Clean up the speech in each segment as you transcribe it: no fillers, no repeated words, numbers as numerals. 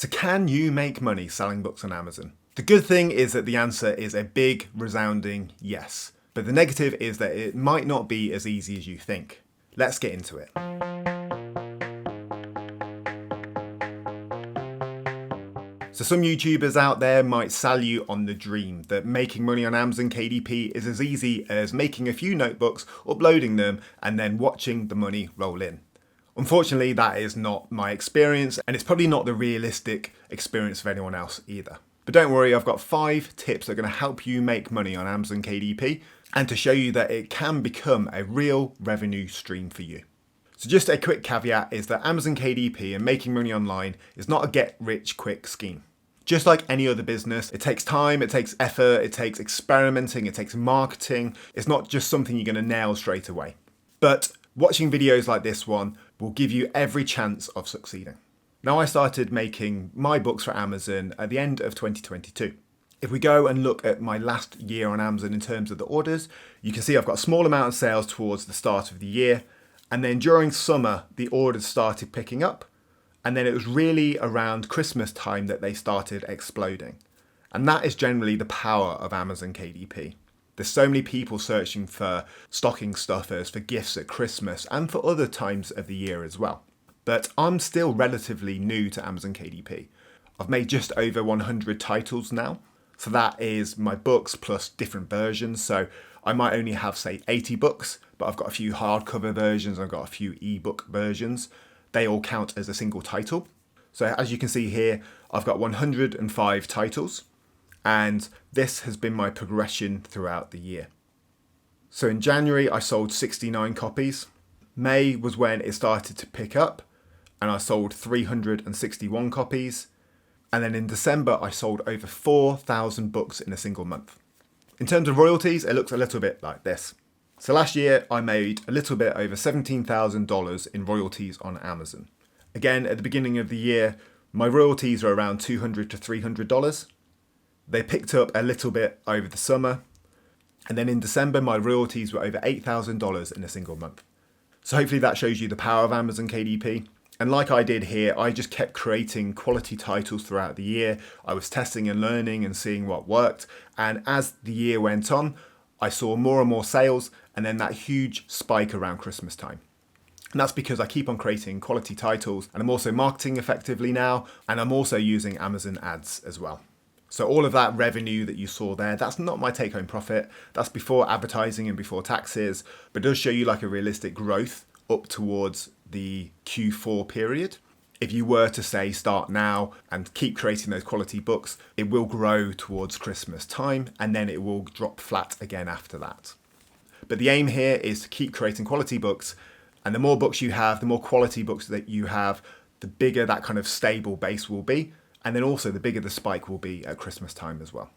So can you make money selling books on Amazon? The good thing is that the answer is a big, resounding yes. But the negative is that it might not be as easy as you think. Let's get into it. So some YouTubers out there might sell you on the dream that making money on Amazon KDP is as easy as making a few notebooks, uploading them, and then watching the money roll in. Unfortunately, that is not my experience, and it's probably not the realistic experience of anyone else either. But don't worry, I've got 5 tips that are going to help you make money on Amazon KDP and to show you that it can become a real revenue stream for you. So just a quick caveat is that Amazon KDP and making money online is not a get-rich-quick scheme. Just like any other business, it takes time, it takes effort, it takes experimenting, it takes marketing. It's not just something you're going to nail straight away. But watching videos like this one will give you every chance of succeeding. Now, I started making my books for Amazon at the end of 2022. If we go and look at my last year on Amazon in terms of the orders, you can see I've got a small amount of sales towards the start of the year. And then during summer, the orders started picking up. And then it was really around Christmas time that they started exploding. And that is generally the power of Amazon KDP. There's so many people searching for stocking stuffers, for gifts at Christmas, and for other times of the year as well. But I'm still relatively new to Amazon KDP. I've made just over 100 titles now. So that is my books plus different versions. So I might only have, say, 80 books, but I've got a few hardcover versions, I've got a few ebook versions. They all count as a single title. So as you can see here, I've got 105 titles, and this has been my progression throughout the year. So in January, I sold 69 copies. May was when it started to pick up, and I sold 361 copies. And then in December, I sold over 4,000 books in a single month. In terms of royalties, it looks a little bit like this. So last year, I made a little bit over $17,000 in royalties on Amazon. Again, at the beginning of the year, my royalties are around $200 to $300. They picked up a little bit over the summer. And then in December, my royalties were over $8,000 in a single month. So hopefully that shows you the power of Amazon KDP. And like I did here, I just kept creating quality titles throughout the year. I was testing and learning and seeing what worked. And as the year went on, I saw more and more sales, and then that huge spike around Christmas time. And that's because I keep on creating quality titles, and I'm also marketing effectively now, and I'm also using Amazon ads as well. So all of that revenue that you saw there, that's not my take-home profit. That's before advertising and before taxes, but it does show you like a realistic growth up towards the Q4 period. If you were to say start now and keep creating those quality books, it will grow towards Christmas time, and then it will drop flat again after that. But the aim here is to keep creating quality books, and the more books you have, the more quality books that you have, the bigger that kind of stable base will be, and then also the bigger the spike will be at Christmas time as well.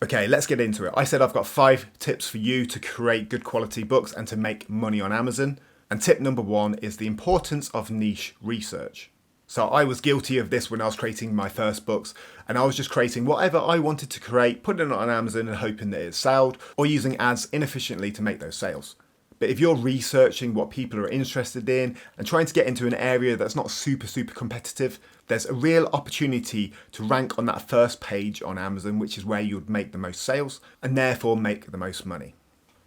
Okay, let's get into it. I said I've got 5 tips for you to create good quality books and to make money on Amazon. And tip number 1 is the importance of niche research. So I was guilty of this when I was creating my first books, and I was just creating whatever I wanted to create, putting it on Amazon and hoping that it sold, or using ads inefficiently to make those sales. But if you're researching what people are interested in and trying to get into an area that's not super competitive, there's a real opportunity to rank on that first page on Amazon, which is where you would make the most sales and therefore make the most money.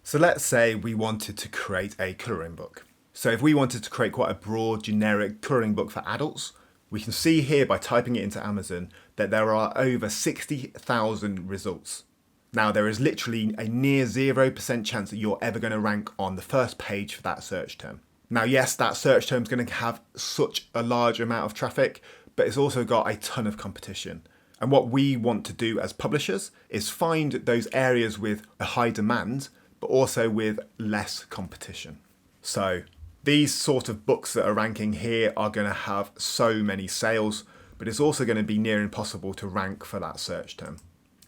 So let's say we wanted to create a colouring book. So if we wanted to create quite a broad, generic colouring book for adults, we can see here by typing it into Amazon that there are over 60,000 results. Now, there is literally a near 0% chance that you're ever going to rank on the first page for that search term. Now, yes, that search term is going to have such a large amount of traffic, but it's also got a ton of competition. And what we want to do as publishers is find those areas with a high demand, but also with less competition. So these sort of books that are ranking here are going to have so many sales, but it's also going to be near impossible to rank for that search term.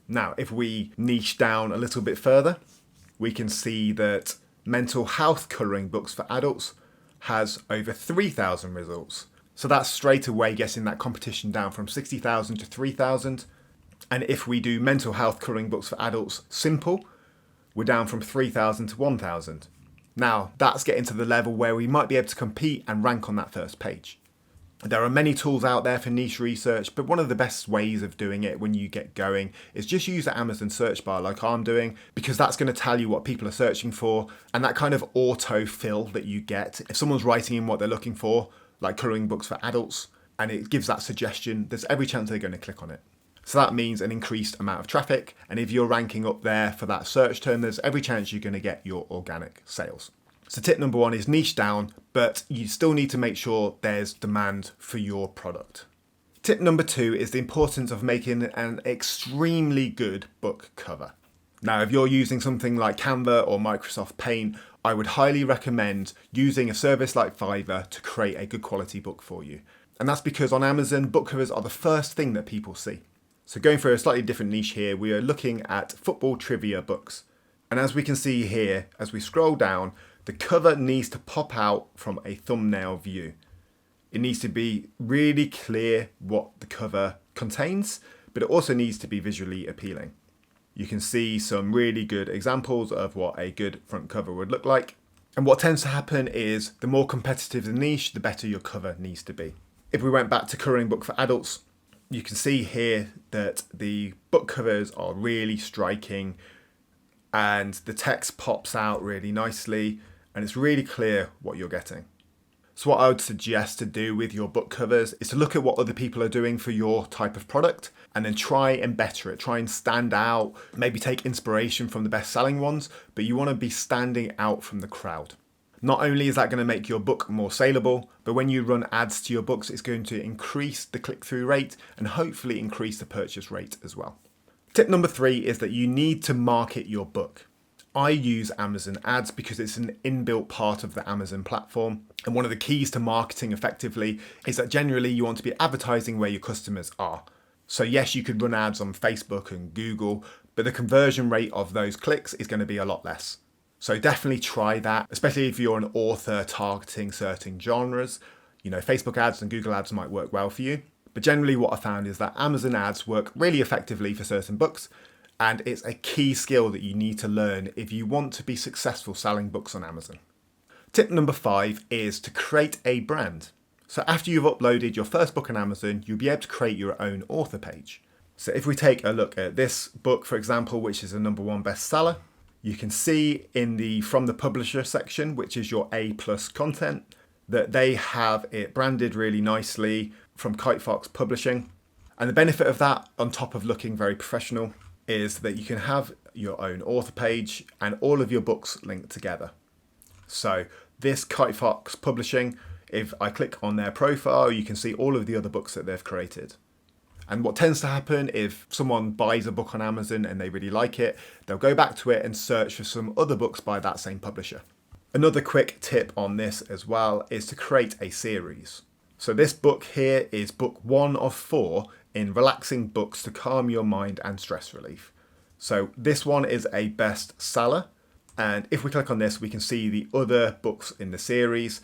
Now, if we niche down a little bit further, we can see that mental health colouring books for adults has over 3,000 results. So that's straight away getting that competition down from 60,000 to 3,000. And if we do mental health colouring books for adults simple, we're down from 3,000 to 1,000. Now, that's getting to the level where we might be able to compete and rank on that first page. There are many tools out there for niche research, but one of the best ways of doing it when you get going is just use the Amazon search bar like I'm doing, because that's going to tell you what people are searching for, and that kind of auto fill that you get. If someone's writing in what they're looking for, like colouring books for adults, and it gives that suggestion, there's every chance they're going to click on it. So that means an increased amount of traffic, and if you're ranking up there for that search term, there's every chance you're going to get your organic sales. So tip number 1 is niche down, but you still need to make sure there's demand for your product. Tip number 2 is the importance of making an extremely good book cover. Now, if you're using something like Canva or Microsoft Paint, I would highly recommend using a service like Fiverr to create a good quality book for you. And that's because on Amazon, book covers are the first thing that people see. So going for a slightly different niche here, we are looking at football trivia books. And as we can see here, as we scroll down, the cover needs to pop out from a thumbnail view. It needs to be really clear what the cover contains, but it also needs to be visually appealing. You can see some really good examples of what a good front cover would look like. And what tends to happen is the more competitive the niche, the better your cover needs to be. If we went back to colouring book for adults, you can see here that the book covers are really striking and the text pops out really nicely and it's really clear what you're getting. So what I would suggest to do with your book covers is to look at what other people are doing for your type of product and then try and better it, try and stand out, maybe take inspiration from the best selling ones, but you want to be standing out from the crowd. Not only is that going to make your book more saleable, but when you run ads to your books, it's going to increase the click-through rate and hopefully increase the purchase rate as well. Tip number 3 is that you need to market your book. I use Amazon ads because it's an inbuilt part of the Amazon platform. And one of the keys to marketing effectively is that generally you want to be advertising where your customers are. So yes, you could run ads on Facebook and Google, but the conversion rate of those clicks is going to be a lot less. So definitely try that, especially if you're an author targeting certain genres. You know, Facebook ads and Google ads might work well for you. But generally what I found is that Amazon ads work really effectively for certain books. And it's a key skill that you need to learn if you want to be successful selling books on Amazon. Tip number 5 is to create a brand. So after you've uploaded your first book on Amazon, you'll be able to create your own author page. So if we take a look at this book, for example, which is a #1 bestseller, you can see in the from the publisher section, which is your A+ content, that they have it branded really nicely from Kite Fox Publishing. And the benefit of that, on top of looking very professional, is that you can have your own author page and all of your books linked together. So this Kite Fox Publishing, if I click on their profile, you can see all of the other books that they've created. And what tends to happen if someone buys a book on Amazon and they really like it, they'll go back to it and search for some other books by that same publisher. Another quick tip on this as well is to create a series. So this book here is book 1 of 4 in relaxing books to calm your mind and stress relief. So this one is a bestseller. And if we click on this, we can see the other books in the series.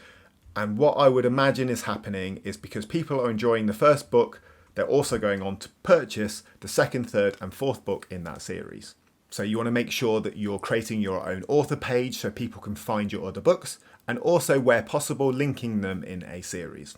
And what I would imagine is happening is because people are enjoying the first book, they're also going on to purchase the second, third, and fourth book in that series. So you want to make sure that you're creating your own author page so people can find your other books, and also where possible, linking them in a series.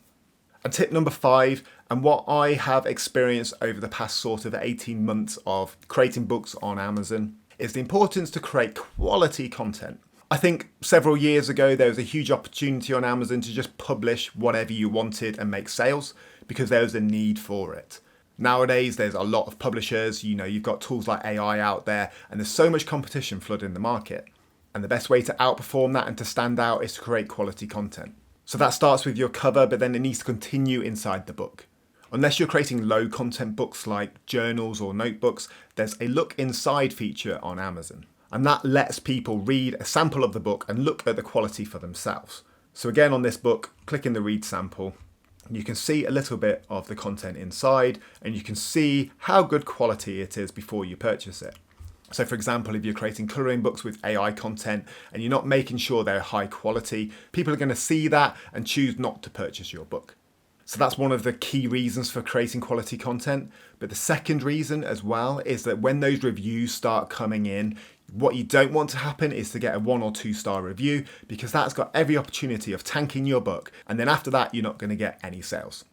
And tip number 5, and what I have experienced over the past sort of 18 months of creating books on Amazon, is the importance to create quality content. I think several years ago, there was a huge opportunity on Amazon to just publish whatever you wanted and make sales because there was a need for it. Nowadays, there's a lot of publishers, you've got tools like AI out there, and there's so much competition flooding the market. And the best way to outperform that and to stand out is to create quality content. So that starts with your cover, but then it needs to continue inside the book. Unless you're creating low content books like journals or notebooks, there's a look inside feature on Amazon. And that lets people read a sample of the book and look at the quality for themselves. So again, on this book, click in the read sample. You can see a little bit of the content inside and you can see how good quality it is before you purchase it. So for example, if you're creating colouring books with AI content and you're not making sure they're high quality, people are going to see that and choose not to purchase your book. So that's one of the key reasons for creating quality content. But the second reason as well is that when those reviews start coming in, What you don't want to happen is to get a 1 or 2 star review, because that's got every opportunity of tanking your book, and then after that you're not going to get any sales.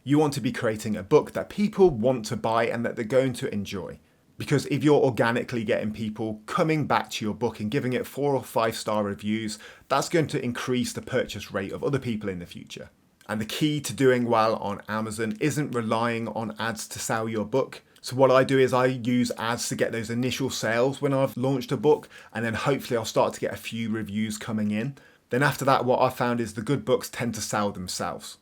You want to be creating a book that people want to buy and that they're going to enjoy. Because if you're organically getting people coming back to your book and giving it 4 or 5 star reviews, that's going to increase the purchase rate of other people in the future. And the key to doing well on Amazon isn't relying on ads to sell your book. So what I do is I use ads to get those initial sales when I've launched a book, and then hopefully I'll start to get a few reviews coming in. Then after that, what I've found is the good books tend to sell themselves.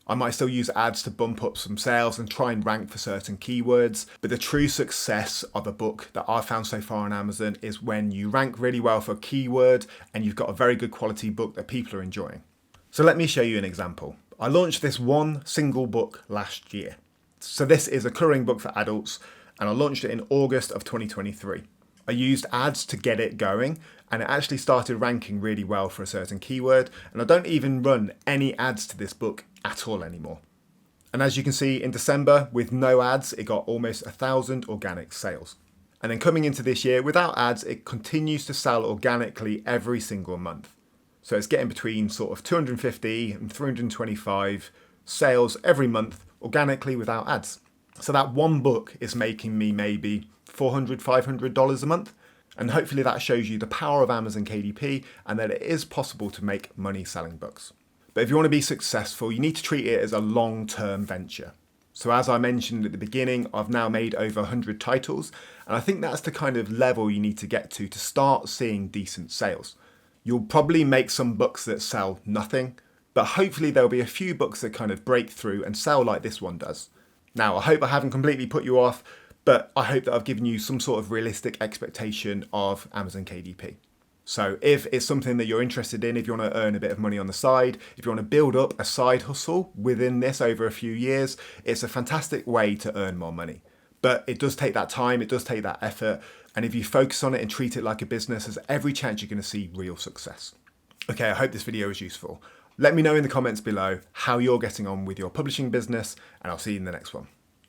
I might still use ads to bump up some sales and try and rank for certain keywords, but the true success of a book that I've found so far on Amazon is when you rank really well for a keyword and you've got a very good quality book that people are enjoying. So let me show you an example. I launched this one single book last year. So this is a colouring book for adults, and I launched it in August of 2023. I used ads to get it going, and it actually started ranking really well for a certain keyword, and I don't even run any ads to this book at all anymore. And as you can see, in December, with no ads, it got almost 1,000 organic sales. And then coming into this year, without ads, it continues to sell organically every single month. So it's getting between sort of 250 and 325 sales every month organically without ads. So that one book is making me maybe $400, $500 a month. And hopefully that shows you the power of Amazon KDP and that it is possible to make money selling books. But if you want to be successful, you need to treat it as a long-term venture. So as I mentioned at the beginning, I've now made over 100 titles, and I think that's the kind of level you need to get to start seeing decent sales. You'll probably make some books that sell nothing, but hopefully there'll be a few books that kind of break through and sell like this one does. Now, I hope I haven't completely put you off, but I hope that I've given you some sort of realistic expectation of Amazon KDP. So if it's something that you're interested in, if you want to earn a bit of money on the side, if you want to build up a side hustle within this over a few years, it's a fantastic way to earn more money. But it does take that time, it does take that effort, and if you focus on it and treat it like a business, there's every chance you're going to see real success. Okay, I hope this video was useful. Let me know in the comments below how you're getting on with your publishing business, and I'll see you in the next one.